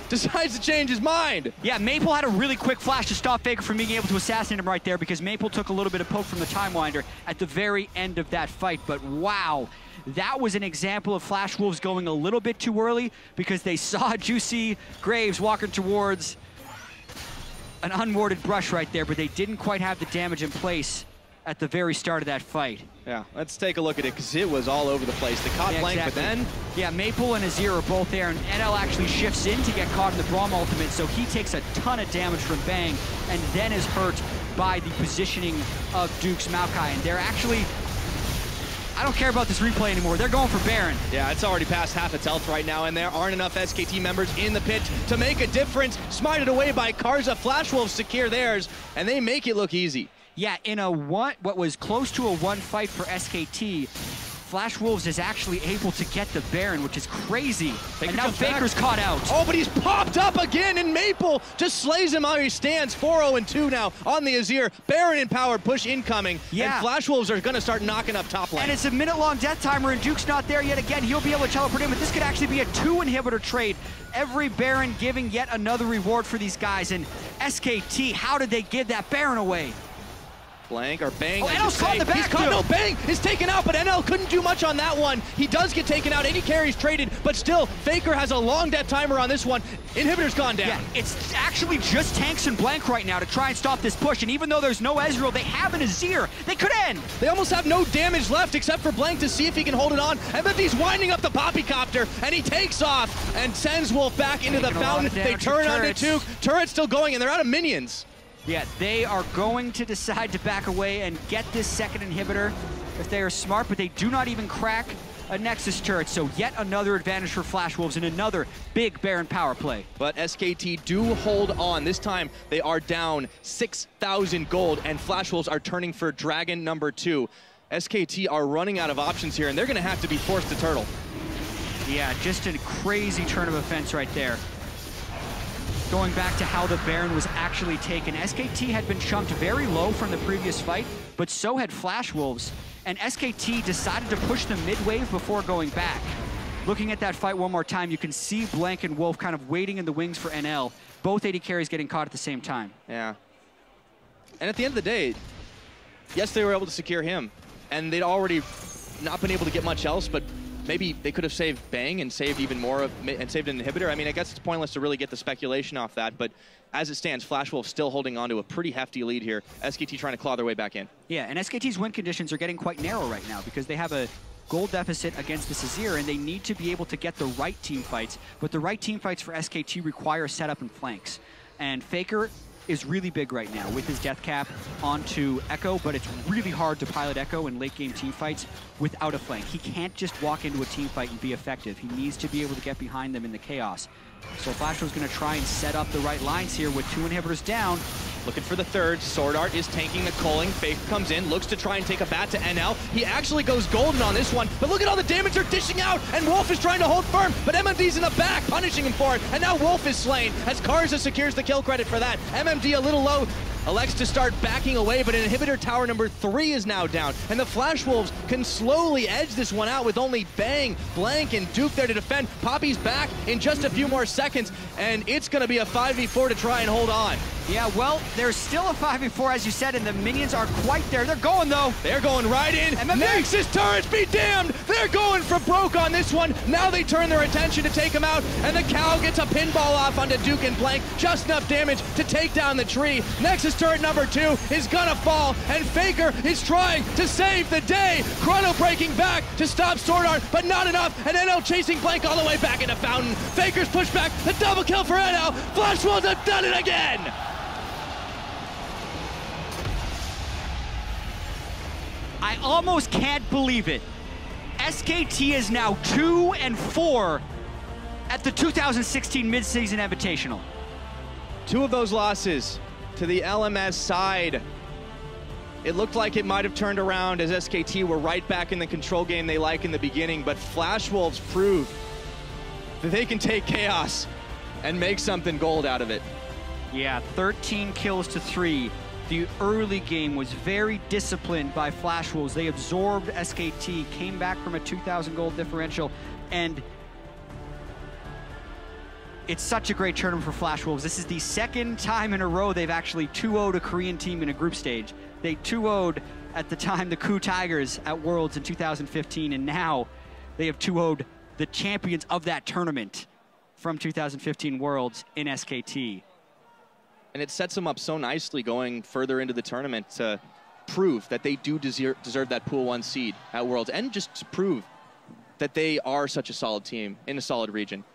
decides to change his mind. Yeah, Maple had a really quick flash to stop Faker from being able to assassinate him right there, because Maple took a little bit of poke from the Time Winder at the very end of that fight. But wow, that was an example of Flash Wolves going a little bit too early, because they saw Juicy Graves walking towards an unwarded brush right there, but they didn't quite have the damage in place at the very start of that fight. Yeah, let's take a look at it, because it was all over the place. They caught Blank, exactly. But then... Yeah, Maple and Azir are both there, and NL actually shifts in to get caught in the Braum ultimate, so he takes a ton of damage from Bang, and then is hurt by the positioning of Duke's Maokai. And they're actually... I don't care about this replay anymore. They're going for Baron. Yeah, it's already past half its health right now, and there aren't enough SKT members in the pit to make a difference. Smited away by Karsa. Flash Wolves secure theirs, and they make it look easy. Yeah, in a what was close to a 1 fight for SKT, Flash Wolves is actually able to get the Baron, which is crazy. Faker and now comes back. Faker's caught out. Oh, but he's popped up again, and Maple just slays him how he stands. 4-0-2 now on the Azir. Baron empowered, push incoming. Yeah. And Flash Wolves are going to start knocking up top lane. And it's a minute-long death timer, and Duke's not there yet again. He'll be able to teleport in, but this could actually be a 2-inhibitor trade. Every Baron giving yet another reward for these guys. And SKT, how did they give that Baron away? Blank or Bang. Oh, NL's caught in the back. He's caught, no, Bang is taken out, but NL couldn't do much on that one. He does get taken out. Any carries traded, but still, Faker has a long death timer on this one. Inhibitor's gone down. Yeah, it's actually just Tanks and Blank right now to try and stop this push, and even though there's no Ezreal, they have an Azir. They could end. They almost have no damage left except for Blank to see if he can hold it on, and then he's winding up the Poppycopter, and he takes off and sends Wolf back into the fountain. They turn onto Duke. Turret's still going, and they're out of minions. Yeah, they are going to decide to back away and get this second inhibitor if they are smart, but they do not even crack a Nexus turret, so yet another advantage for Flash Wolves and another big Baron power play. But SKT do hold on. This time, they are down 6,000 gold, and Flash Wolves are turning for Dragon number 2. SKT are running out of options here, and they're going to have to be forced to turtle. Yeah, just a crazy turn of events right there. Going back to how the Baron was actually taken, SKT had been chunked very low from the previous fight, but so had Flash Wolves, and SKT decided to push the mid-wave before going back. Looking at that fight one more time, you can see Blank and Wolf kind of waiting in the wings for NL, both AD carries getting caught at the same time. Yeah. And at the end of the day, yes, they were able to secure him, and they'd already not been able to get much else, but maybe they could have saved Bang and saved even more and saved an inhibitor. I mean, I guess it's pointless to really get the speculation off that, but as it stands, Flash Wolf still holding on to a pretty hefty lead here. SKT trying to claw their way back in. Yeah, and SKT's win conditions are getting quite narrow right now because they have a gold deficit against this Azir, and they need to be able to get the right team fights, but the right team fights for SKT require setup and flanks. And Faker is really big right now with his death cap onto Ekko, but it's really hard to pilot Ekko in late game team fights without a flank. He can't just walk into a team fight and be effective. He needs to be able to get behind them in the chaos. So Flash was going to try and set up the right lines here with 2 inhibitors down. Looking for the third. SwordArt is tanking the culling. Faker comes in, looks to try and take a bat to NL. He actually goes golden on this one, but look at all the damage they're dishing out, and Wolf is trying to hold firm, but MMD's in the back, punishing him for it, and now Wolf is slain as Karsa secures the kill credit for that. MMD a little low, elects to start backing away, but inhibitor tower number 3 is now down, and the Flash Wolves can slowly edge this one out with only Bang, Blank, and Duke there to defend. Poppy's back in just a few more seconds, and it's going to be a 5v4 to try and hold on. Yeah, well, there's still a 5v4, as you said, and the minions are quite there. They're going, though. They're going right in. Nexus turrets be damned. They're going for broke on this one. Now they turn their attention to take him out, and the cow gets a pinball off onto Duke and Blank. Just enough damage to take down the tree. Nexus turret number 2 is gonna fall, and Faker is trying to save the day. Chrono breaking back to stop SwordArt, but not enough, and NL chasing Blank all the way back into Fountain. Faker's pushed back, the double kill for NL. Flash Wolves have done it again! I almost can't believe it. SKT is now 2-4 at the 2016 Midseason Invitational. 2 of those losses to the LMS side. It looked like it might have turned around as SKT were right back in the control game they like in the beginning, but Flash Wolves proved that they can take chaos and make something gold out of it. Yeah, 13 kills to 3. The early game was very disciplined by Flash Wolves. They absorbed SKT, came back from a 2,000 gold differential, and it's such a great tournament for Flash Wolves. This is the second time in a row they've actually 2-0'd a Korean team in a group stage. They 2-0'd at the time the Ku Tigers at Worlds in 2015, and now they have 2-0'd the champions of that tournament from 2015 Worlds in SKT. And it sets them up so nicely going further into the tournament to prove that they do deserve that Pool 1 seed at Worlds, and just to prove that they are such a solid team in a solid region.